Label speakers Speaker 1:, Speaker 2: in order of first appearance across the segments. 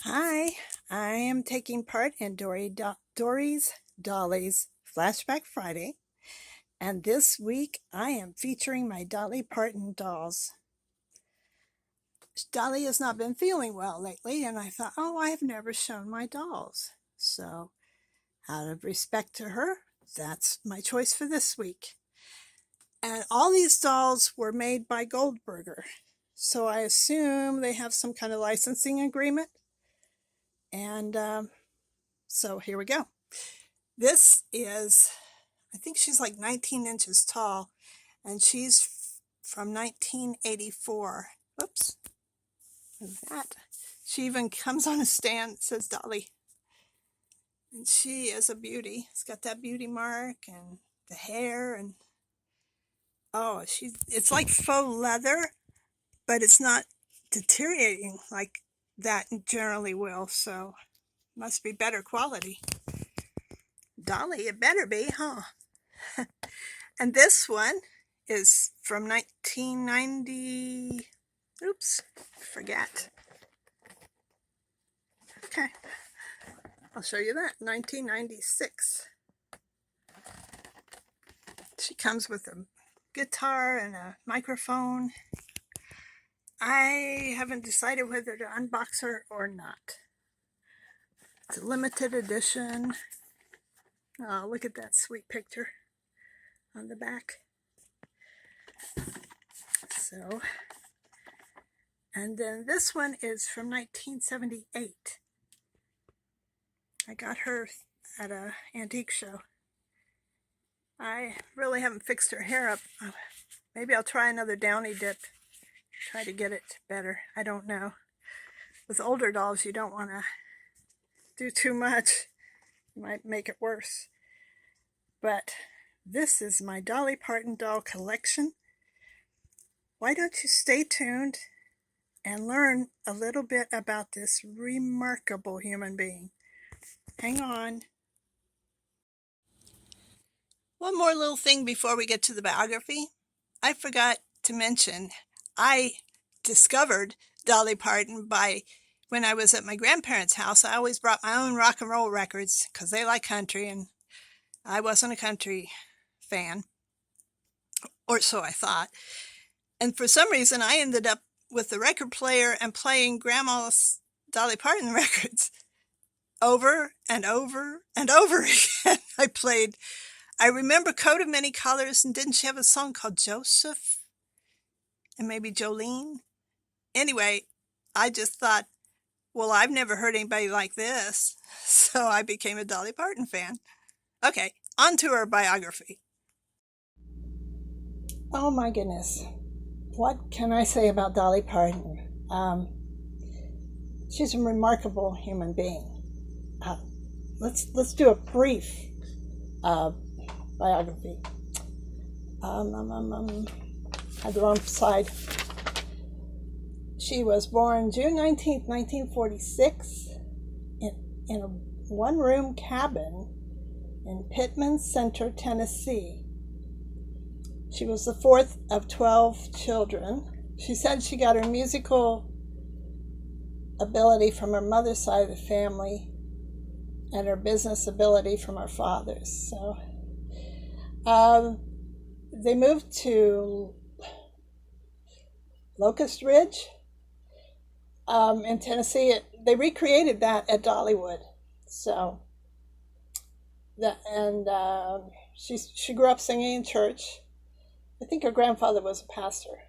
Speaker 1: Hi, I am taking part in Dory's Dolly's Flashback Friday, and this week I am featuring my Dolly Parton dolls. Dolly has not been feeling well lately, and I thought, oh, I have never shown my dolls. So, out of respect to her, that's my choice for this week. And all these dolls were made by Goldberger, so I assume they have some kind of licensing agreement. And so here we go. This is, I think she's like 19 inches tall, and she's from 1984. Whoops, move that. She even comes on a stand that says Dolly. And she is a beauty. It's got that beauty mark and the hair, and oh, it's like faux leather, but it's not deteriorating like that generally will, so must be better quality. Dolly, it better be, huh? And this one is from 1990. Oops, forget. Okay, I'll show you that. 1996. She comes with a guitar and a microphone. I haven't decided whether to unbox her or not. It's a limited edition. Oh, look at that sweet picture on the back. So, and then this one is from 1978. I got her at an antique show. I really haven't fixed her hair up. Maybe I'll try another downy dip. Try to get it better. I don't know. With older dolls, you don't want to do too much. You might make it worse. But this is my Dolly Parton doll collection. Why don't you stay tuned and learn a little bit about this remarkable human being? Hang on. One more little thing before we get to the biography. I forgot to mention, I discovered Dolly Parton when I was at my grandparents' house. I always brought my own rock and roll records because they like country, and I wasn't a country fan, or so I thought. And for some reason, I ended up with the record player and playing Grandma's Dolly Parton records over and over and over again. I remember Coat of Many Colors, and didn't she have a song called Joseph? And maybe Jolene? Anyway, I just thought, well, I've never heard anybody like this. So I became a Dolly Parton fan. Okay, on to her biography. Oh my goodness. What can I say about Dolly Parton? She's a remarkable human being. Let's do a brief biography. Had the wrong side. She was born June 19th, 1946 in a one-room cabin in Pittman Center, Tennessee. She was the fourth of 12 children. She said she got her musical ability from her mother's side of the family and her business ability from her father's. So they moved to Locust Ridge in Tennessee. They recreated that at Dollywood. So she grew up singing in church. I think her grandfather was a pastor.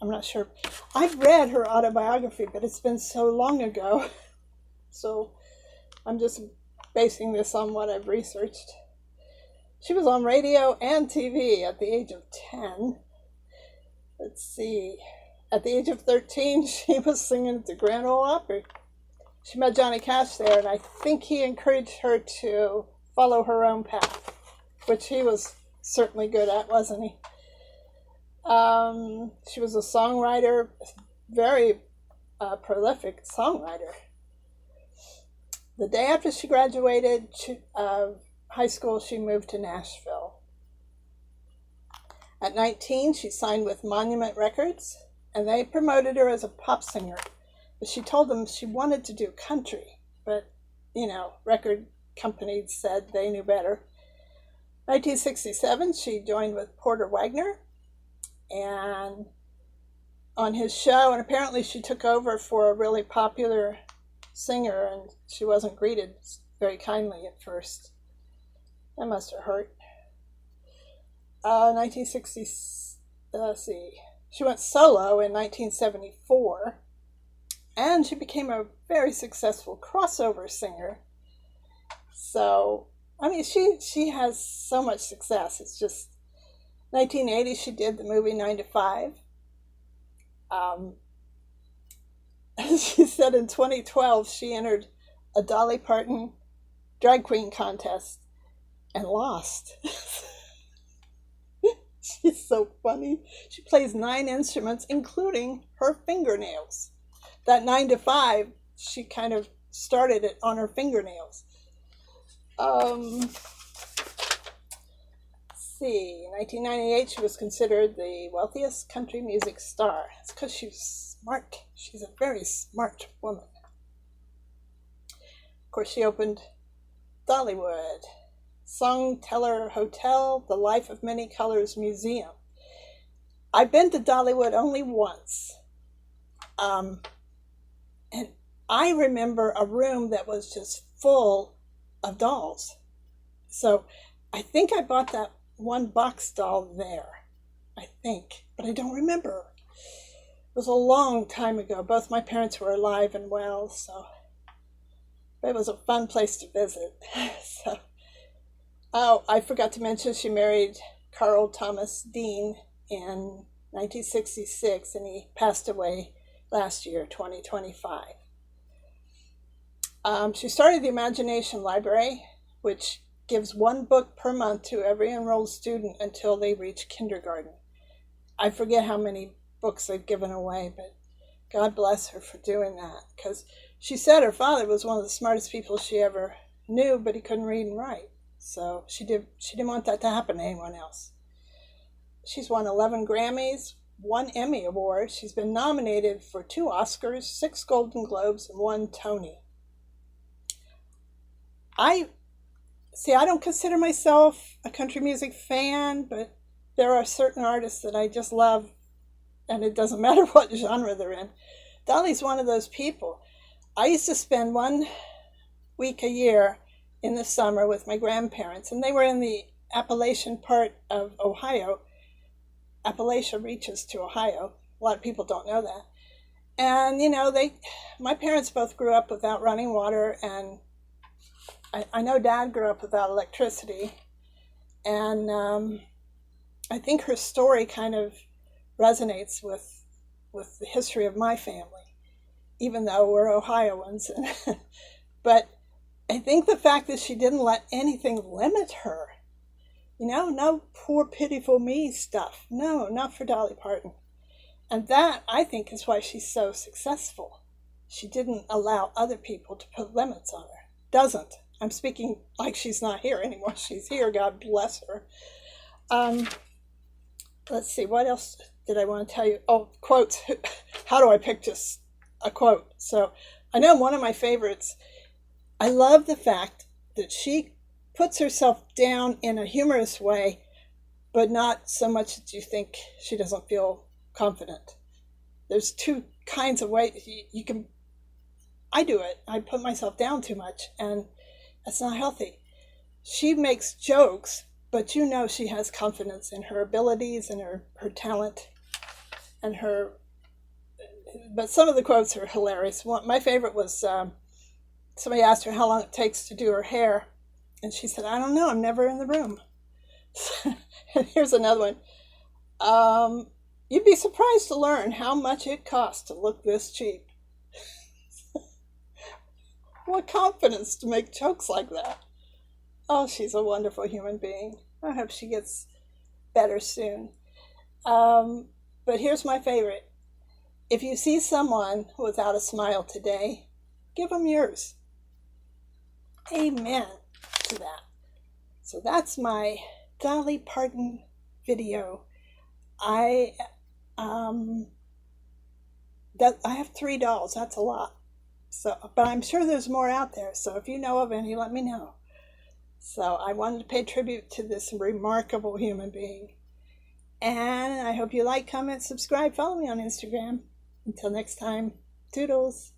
Speaker 1: I'm not sure. I've read her autobiography, but it's been so long ago. So I'm just basing this on what I've researched. She was on radio and TV at the age of 10. Let's see. At the age of 13, she was singing at the Grand Ole Opry. She met Johnny Cash there, and I think he encouraged her to follow her own path, which he was certainly good at, wasn't he? She was a songwriter, very prolific songwriter. The day after she graduated high school, she moved to Nashville. At 19, she signed with Monument Records, and they promoted her as a pop singer. But she told them she wanted to do country, but, record companies said they knew better. 1967, she joined with Porter Wagoner and on his show, and apparently she took over for a really popular singer, and she wasn't greeted very kindly at first. That must have hurt. 1960, let's see, she went solo in 1974, and she became a very successful crossover singer. So, I mean, she has so much success. It's just 1980, she did the movie 9 to 5. She said in 2012, she entered a Dolly Parton drag queen contest and lost. She's so funny. She plays 9 instruments, including her fingernails. That 9 to 5, she kind of started it on her fingernails. Let's see, 1998, she was considered the wealthiest country music star. It's because she's smart. She's a very smart woman. Of course, she opened Dollywood, Song Teller Hotel, the Life of Many Colors Museum. I've been to Dollywood only once. And I remember a room that was just full of dolls. So I think I bought that one box doll there. I think, but I don't remember. It was a long time ago. Both my parents were alive and well, so it was a fun place to visit. Oh, I forgot to mention she married Carl Thomas Dean in 1966, and he passed away last year, 2025. She started the Imagination Library, which gives 1 book per month to every enrolled student until they reach kindergarten. I forget how many books they've given away, but God bless her for doing that, because she said her father was one of the smartest people she ever knew, but he couldn't read and write. So she didn't want that to happen to anyone else. She's won 11 Grammys, 1 Emmy Award. She's been nominated for 2 Oscars, 6 Golden Globes, and 1 Tony. I don't consider myself a country music fan, but there are certain artists that I just love, and it doesn't matter what genre they're in. Dolly's one of those people. I used to spend 1 week a year in the summer with my grandparents, and they were in the Appalachian part of Ohio. Appalachia reaches to Ohio. A lot of people don't know that. And, my parents both grew up without running water, and I know Dad grew up without electricity. And I think her story kind of resonates with the history of my family, even though we're Ohioans. But I think the fact that she didn't let anything limit her, no poor pitiful me stuff. No, not for Dolly Parton. And that, I think, is why she's so successful. She didn't allow other people to put limits on her. Doesn't. I'm speaking like she's not here anymore. She's here. God bless her. Let's see. What else did I want to tell you? Oh, quotes. How do I pick just a quote? So I know one of my favorites. I love the fact that she puts herself down in a humorous way, but not so much that you think she doesn't feel confident. There's 2 kinds of ways you can. I do it. I put myself down too much, and that's not healthy. She makes jokes, but she has confidence in her abilities and her talent and her. But some of the quotes are hilarious. My favorite was somebody asked her how long it takes to do her hair, and she said, "I don't know. I'm never in the room." And here's another one. You'd be surprised to learn how much it costs to look this cheap. What confidence to make jokes like that. Oh, she's a wonderful human being. I hope she gets better soon. But here's my favorite. If you see someone without a smile today, give them yours. Amen to that. So that's my Dolly Parton video. That I have 3 dolls. That's a lot. So, but I'm sure there's more out there. So if you know of any, let me know. So I wanted to pay tribute to this remarkable human being. And I hope you like, comment, subscribe, follow me on Instagram. Until next time, toodles.